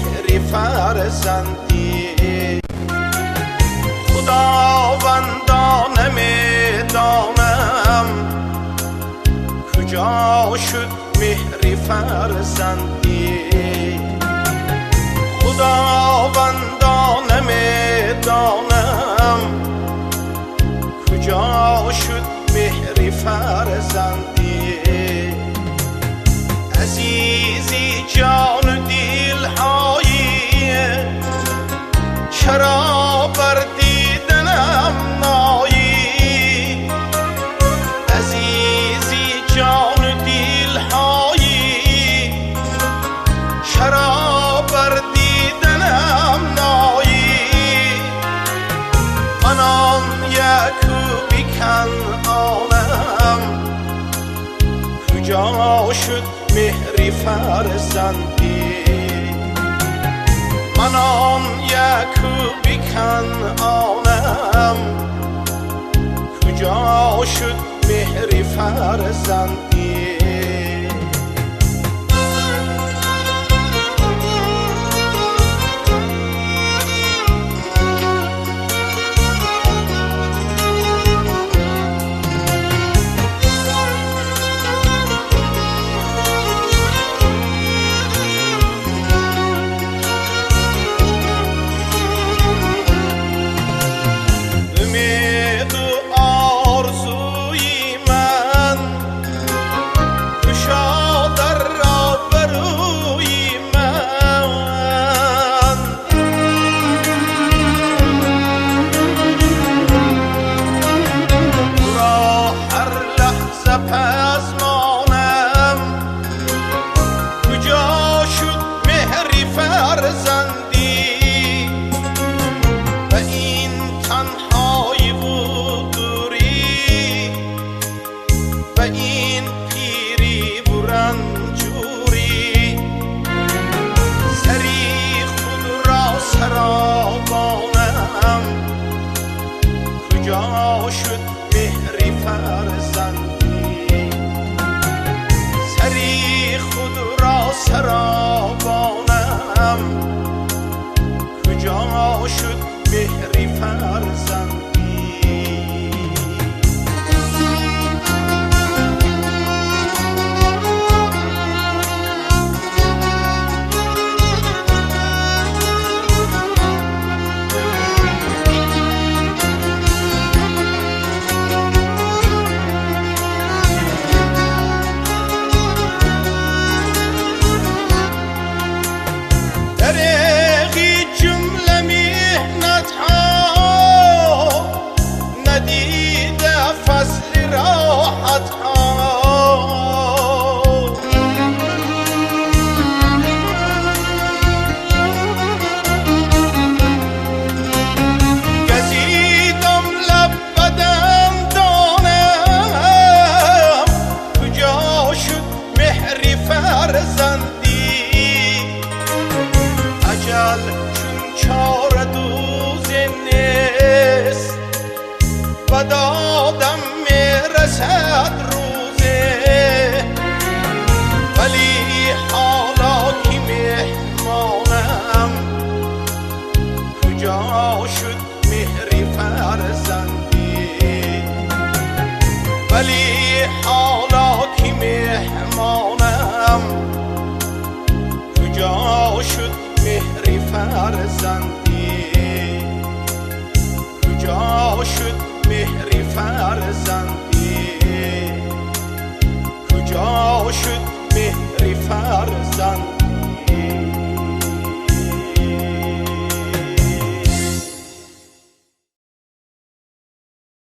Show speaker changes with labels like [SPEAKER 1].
[SPEAKER 1] مهری فرزندی خداوندا نمیدانم کجا شد مهری فرزندی خداوندا نمیدانم کجا شد مهری فرزندی عزیزی جان و دلهایی چرا بر دیدنم نایی عزیزی جان و دلهایی چرا بر دیدنم نایی من آن یکوبی کنانم کجا شد مهری فرزندی من آن یکوبی کنانم کجا شد مهری فرزندی Umedu orzuyi man kuşo darro ruyi man Turo her lahza pazmonam kujo shud mehri farzandi ve in tanhoivu duri ve in pirivu ranchuri Sari hudro sarobonam kujo shud mehri farzandi Sari hudro sarobonam kujo shud mehri farzandi Daregi cümle mihnetha nadide fasli rahatha Gezidam labbedem danam kujا şud mehri farzandi Acel çün çare düzenist و دادم میرسد روزه ولی حالا که مهمانم کجا شد مهری فرزندی ولی حالا که مهمانم کجا شد مهری فرزندی کجا شد مهری فرزندی کجا شد